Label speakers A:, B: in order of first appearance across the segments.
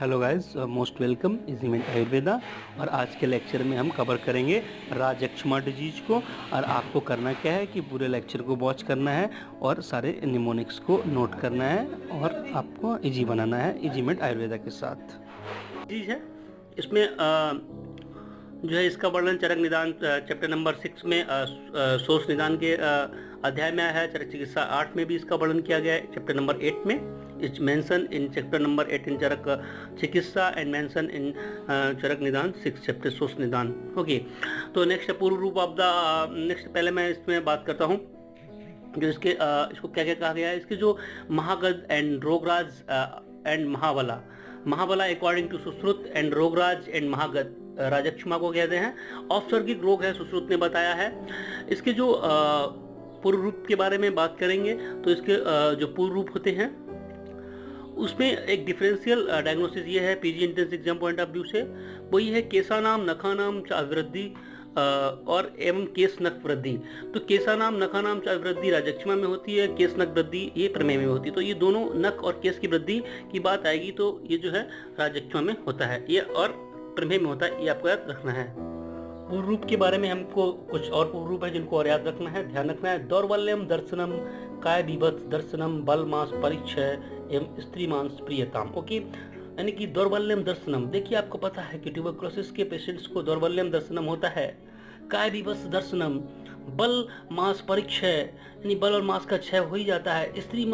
A: Hello guys, most welcome is Ayurveda. और आज के लेक्चर में हम कवर करेंगे राजक्षमा डिजीज को। और आपको करना क्या है कि पूरे लेक्चर को वॉच करना है और सारे निमोनिक्स को नोट करना है और आपको इजी बनाना है इजीमेंट आयुर्वेदा के साथ। डिजीज है इसमें जो है इसका वर्णन चरक निदान चैप्टर नंबर 6 में सोर्स निदान के अध्याय में आया है। चरक चिकित्सा 8 में भी इसका वर्णन किया गया है चैप्टर नंबर 8 में। It's mention in chapter number 8 इन चरक चिकित्सा एंड मेंशन इन चरक निदान 6 चैप्टर सोर्स निदान। ओके, तो नेक्स्ट पूर्व रूप ऑफ द नेक्स्ट पहले मैं इसमें बात करता हूँ जो इसके इसको क्या क्या कहा गया है। इसके जो महागद एंड रोगराज एंड महाबला अकॉर्डिंग टू सुश्रुत एंड रोगराज एंड महागद राजक्षमा को कहते हैं। औपसर्गिक रोग है, सुश्रुत ने बताया है। इसके जो पूर्व रूप के बारे में बात करेंगे तो इसके जो पूर्व रूप होते हैं उसमें एक डिफरेंशियल डायग्नोसिस ये है PG entrance exam point of view से, वो ये है केशानाम नखानाम च अभिवृद्धि और एवं केस नख वृद्धि। तो केशानाम नखानाम च अभिवृद्धि राजक्षमा में होती है, केस नख वृद्धि ये प्रमेय में होती है। तो ये दोनों नख और केस की वृद्धि की बात आएगी तो ये जो है राजक्षमा में होता है, ये और प्रमेय में होता है, ये आपको याद रखना है। पूर्व रूप के बारे में हमको कुछ और पूर्व रूप है जिनको और याद रखना है, ध्यान रखना है। दौर्बल्यम दर्शनम, काय बीभत्स दर्शनम, बल मांस परिक्षय एवं स्त्री मांस प्रियताम। ओके, यानी कि दौर्बल्यम दर्शनम, देखिए आपको पता है कि ट्यूबरकुलोसिस के पेशेंट्स को दौर्बल्यम दर्शनम होता है। काय बीभत्स दर्शनम, बल मांस परिक्षय यानी बल और मांस का क्षय हो ही जाता है। स्त्री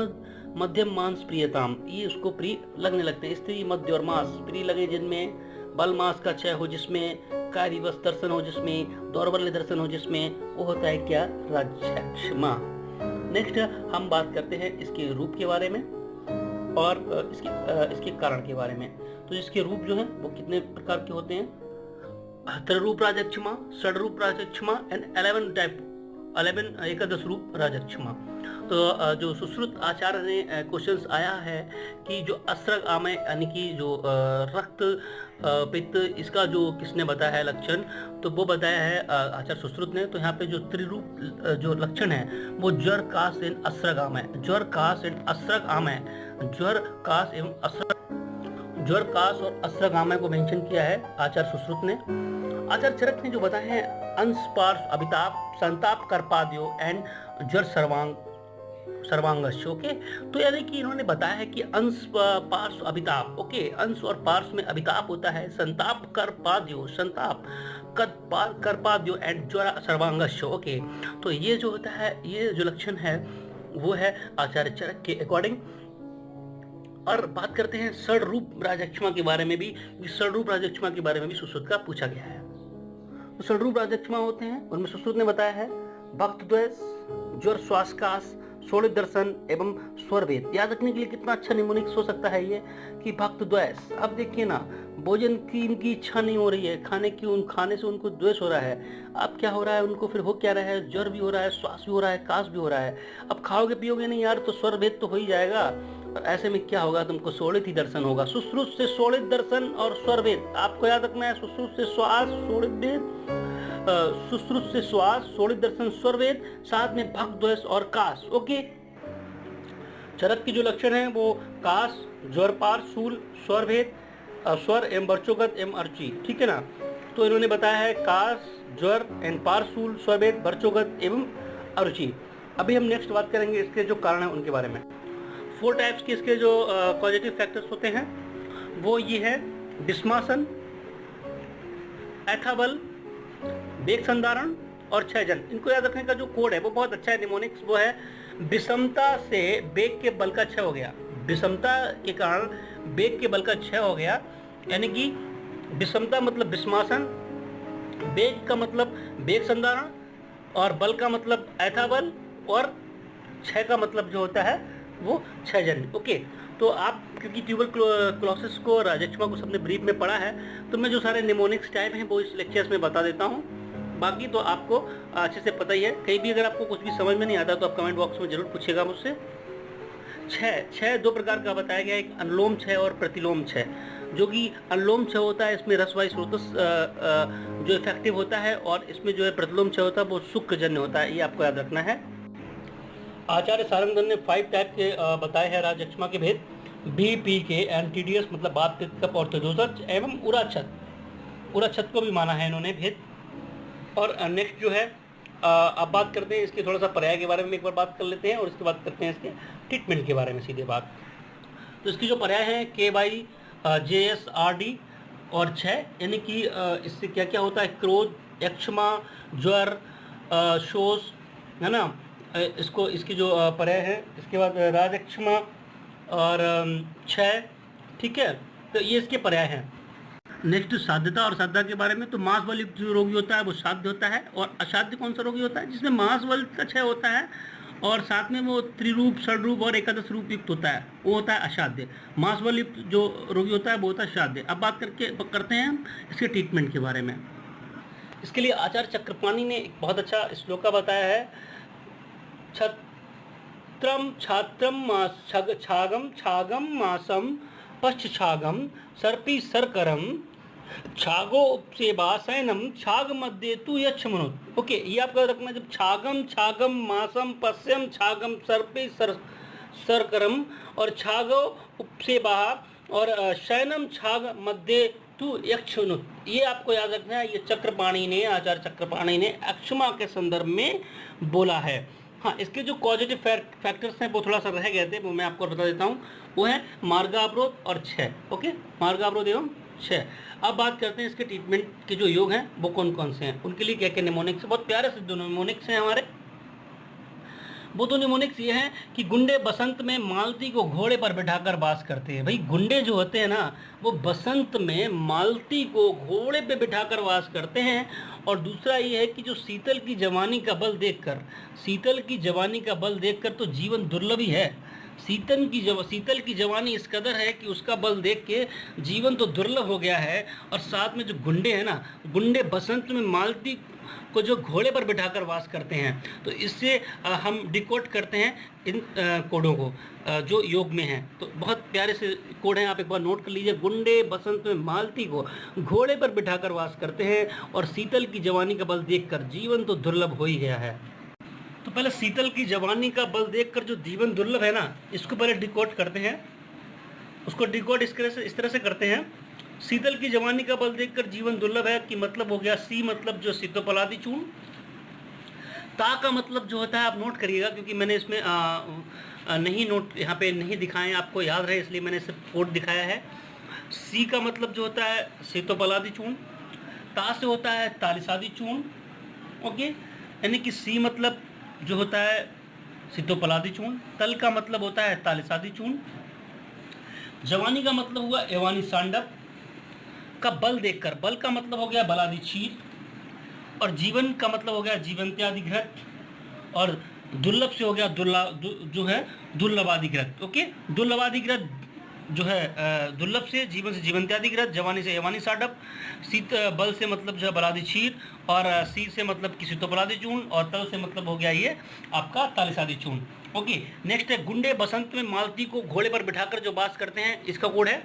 A: मध्यम मांस प्रियताम, ये उसको प्रिय लगने लगते हैं। स्त्री मध्य और मांस प्रिय लगे जिनमें बल मांस का क्षय हो, जिसमें काय बीभत्स दर्शन हो, जिसमें दौर्बल्य दर्शन हो, जिसमें वो होता है क्या, राजक्षमा। नेक्स्ट हम बात करते हैं इसके रूप के बारे में और इसके कारण के बारे में। तो इसके रूप जो है वो कितने प्रकार के होते हैं, त्रिरूप राजक्षमा, षडरूप राजक्षमा एंड 11 एकादश रूप राजक्षमा। तो जो सुश्रुत आचार्य ने क्वेश्चंस आया है कि जो असरग आमय यानी कि जो रक्त पित्त, इसका जो किसने बताया है लक्षण, तो वो बताया है आचार्य सुश्रुत ने। तो यहाँ पे जो त्रिरूप जो लक्षण है वो ज्वर काश एवं असरग आमय, ज्वर काश एवं असरग आमय, ज्वर काश एवं असरग, ज्वर काश और असरग आमय को मेंशन किया है आचार्य सुश्रुत ने। आचार्य चरक ने जो बताया है अंश पार्श्व अभिताप, संताप कर्पाद्यो एंड ज्वर सर्वांगश। ओके, तो यानी कि इन्होंने बताया है कि अंश पार्श्व अभिताप, ओके, अंश और पार्श्व में अभिताप होता है, संताप कर्पाद्यो, संताप कर्पाद्यो एंड ज्वर सर्वांगश। ओके, तो ये जो होता है, ये जो लक्षण है वो है आचार्य चरक के अकॉर्डिंग। और बात करते हैं षडरूप राजक्षमा के बारे में भी। षडरूप राजक्षमा के बारे में भी सुश्रुत का पूछा गया है। तो षडरूप राजक्षमा होते हैं, उनमें सुश्रुत ने बताया है भक्त द्वेष, ज्वर, श्वासकाश, शोणित दर्शन एवं स्वरभेद। याद रखने के लिए कितना अच्छा निमोनिक्स हो सकता है ये कि भक्त द्वेष। अब देखिए ना, भोजन की इनकी इच्छा नहीं हो रही है, खाने से उनको द्वेष हो रहा है। अब क्या हो रहा है, उनको फिर हो क्या रहा है, ज्वर भी हो रहा है, श्वास भी हो रहा है, काश भी हो रहा है। अब खाओगे पियोगे नहीं यार तो स्वरभेद तो हो ही जाएगा। और ऐसे में क्या होगा, तुमको शोणित ही दर्शन होगा। सुश्रुत से शोणित दर्शन और स्वरभेद आपको याद रखना है। सुश्रुत से श्वास, शोणित भेद, सुश्रुत से श्वास, शोणित दर्शन, स्वरभेद, साथ में भक्त द्वेष और काश। ओके, चरक की जो लक्षण है वो काश, ज्वरपार, शूल, स्वरभेद, स्वर एवं वर्चोगत एवं अर्ची। ठीक है ना, तो इन्होंने बताया है काश, ज्वर एवं पार्शूल, स्वरभेद, वर्चोगत एवं अरुचि। अभी हम नेक्स्ट बात करेंगे इसके जो कारण है उनके बारे में। 4 टाइप्स के इसके जो पॉजिटिव फैक्टर्स होते हैं वो ये है डिस्मासन, एथाबल, बेग संधारण और क्षयजन। इनको याद रखने का जो कोड है वो बहुत अच्छा है निमोनिक्स, वो है विषमता से बेग के बल का क्षय हो गया। विषमता के कारण बेग के बल का क्षय हो गया, यानी कि विषमता मतलब विषमासन, बेग का मतलब बेग संधारण और बल का मतलब एथाबल और क्षय का मतलब जो होता है वो क्षयजन। ओके, तो आप क्योंकि ट्यूबरकुलोसिस को राजक्षमा को सबने ब्रीफ में पढ़ा है तो मैं जो सारे निमोनिक्स टाइप हैं वो इस लेक्चर्स में बता देता हूँ। बाकी तो आपको अच्छे से पता ही है। कहीं भी अगर आपको कुछ भी समझ में नहीं आता तो आप कमेंट बॉक्स में जरूर पूछिएगा मुझसे। क्षय 2 प्रकार का बताया गया, एक अनुलोम क्षय और प्रतिलोम क्षय। जो कि अनुलोम क्षय होता है इसमें रसवायु स्रोतस जो इफेक्टिव होता है, और इसमें जो है प्रतिलोम क्षय होता है वो शुक्रजन्य होता है, ये आपको याद रखना है। आचार्य सारंगधर ने 5 टाइप के बताए हैं राजक्षमा के भेद। BP के एंटीडियस मतलब बात कप और तदोदक एवं उराछत को भी माना है इन्होंने भेद। और नेक्स्ट जो है अब बात करते हैं इसके थोड़ा सा पर्याय के बारे में एक बार बात कर लेते हैं और इसके बाद करते हैं इसके ट्रीटमेंट के बारे में सीधे बात। तो इसकी जो पर्याय है KY JSRD और 6, यानी कि इससे क्या क्या होता है, क्रोध, एक्ष्मा, ज्वर, शोष, है ना, इसकी जो पर्याय है। इसके बाद राजक्षमा और 6, ठीक है, तो ये इसके पर्याय हैं। नेक्स्ट साध्यता और साध्यता के बारे में, तो मांस बल युक्त जो रोगी होता है वो साध्य होता है, और असाध्य कौन सा रोगी होता है, जिसमें मांस बल का क्षय होता है और साथ में वो त्रिरूप, षडरूप और एकादश रूप युक्त होता है, वो होता है असाध्य। मांस बल युक्त जो रोगी होता है वो होता है साध्य। अब बात करते हैं हम इसके ट्रीटमेंट के बारे में। इसके लिए आचार्य चक्रपाणि ने एक बहुत अच्छा श्लोका बताया है, छत्रम छात्रम छागम छागम मासम पश्चागम सर्पी सरकरम छागो उपसेवासैनम छाग मध्य तु यक्षमनुत। ओके, ये आपका रखना, जब छागम मासम पश्यम छागम सर्पे सरकरम और छागो उपसेवा और शयनम छाग मध्य तु यक्षमनुत, ये आपको याद रखना है। ये आचार्य चक्रपाणि ने अक्षमा के संदर्भ में बोला है। हाँ, इसके जो पॉजिटिव फैक्टर्स हैं वो थोड़ा सा रह गए थे, वो मैं आपको बता देता हूँ। वो है मार्गावरोध और 6। ओके, मार्गावरोध एवं 6। अब बात करते हैं इसके ट्रीटमेंट के जो योग हैं वो कौन कौन से हैं, उनके लिए क्या क्या निमोनिक्स, बहुत प्यारे से दो निमोनिक्स हैं हमारे। वो तो निमोनिक्स ये हैं कि गुंडे बसंत में मालती को घोड़े पर बिठाकर वास करते हैं। भाई गुंडे जो होते हैं ना, वो बसंत में मालती को घोड़े पे बिठाकर वास करते हैं। और दूसरा ये है कि जो शीतल की जवानी का बल देखकर तो जीवन दुर्लभ ही है। शीतल की जवानी इस कदर है कि उसका बल देख के जीवन तो दुर्लभ हो गया है। और साथ में जो गुंडे हैं ना, गुंडे बसंत में मालती को जो घोड़े पर बिठाकर वास करते हैं, तो इससे हम डिकोड करते हैं इन कोडों को जो योग में हैं। तो बहुत प्यारे से कोड हैं, आप एक बार नोट कर लीजिए। गुंडे बसंत में मालती को घोड़े पर बिठाकर वास करते हैं और शीतल की जवानी का बल देखकर जीवन तो दुर्लभ हो ही गया है। तो पहले शीतल की जवानी का बल देखकर जो जीवन दुर्लभ है ना, इसको पहले डिकोड करते हैं। उसको डिकोड इस तरह से करते हैं। शीतल की जवानी का बल देखकर जीवन दुर्लभ है कि मतलब हो गया सी, मतलब जो शीतोपलादी चूर्ण। ता का मतलब जो होता है आप नोट करिएगा, क्योंकि मैंने इसमें नहीं नोट यहाँ पे नहीं दिखाए, आपको याद रहे इसलिए मैंने सिर्फ कोड दिखाया है। सी का मतलब जो होता है शीतोपलादी चूर्ण। ता से होता है तालिसादी चूर्ण। ओके, यानी कि सी मतलब जो होता है शीतोपलादी चूर्ण। तल का मतलब होता है तालिसादी चूर्ण। जवानी का मतलब हुआ एवानी सांडव का बल देखकर, बल का मतलब हो गया बलादी चीर। और जीवन का मतलब हो गया जीवंत्यादिघृत। और दुर्लभ से हो गया दुर्लभादिघृत। ओके, दुर्लभादिघृत जो है दुर्लभ से, जीवन से जीवंत्यादिघृत, जवानी से एवानी साडप, शीत बल से मतलब जो है बलादी चीर, और सी से मतलब कि शीतोपलादी चूर्ण, और तल से मतलब हो गया ये आपका तालिसादी चूर्ण। ओके, नेक्स्ट है गुंडे बसंत में मालती को घोड़े पर बिठाकर जो वास करते हैं, इसका कोड है।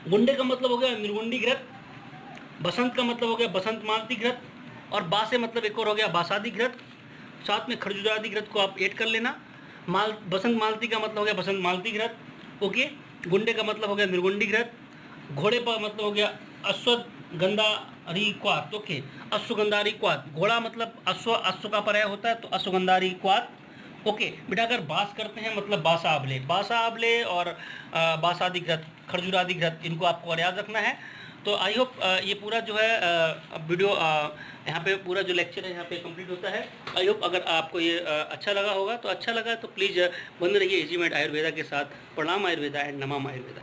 A: गुंडे का मतलब हो गया मृगुंडी घृत, बसंत का मतलब हो गया बसंत मालती घृत, और बा से मतलब एक और हो गया बासादी घृत। साथ में खरजुरादी घृत को आप ऐड कर लेना। बसंत मालती का मतलब हो गया बसंत मालती घृत। ओके, गुंडे का मतलब हो गया मृगुंडी घृत। घोड़े का मतलब हो गया अश्वगंधारी क्वात। ओके, अश्वगंधारी क्वात। घोड़ा मतलब अश्व का पर्याय होता है, तो अश्वगंधारी क्वात। ओके, बिठाकर बास करते हैं मतलब बासा आबले और बासादी घृत, खरजुरादी घृत, इनको आपको और याद रखना है। तो आई होप ये पूरा जो है वीडियो यहाँ पे पूरा जो लेक्चर है यहाँ पे कंप्लीट होता है। आई होप अगर आपको ये अच्छा लगा होगा, तो अच्छा लगा तो प्लीज़ बंद रहिए इजी माइंड आयुर्वेदा के साथ। प्रणाम आयुर्वेदा एंड नमः आयुर्वेदा।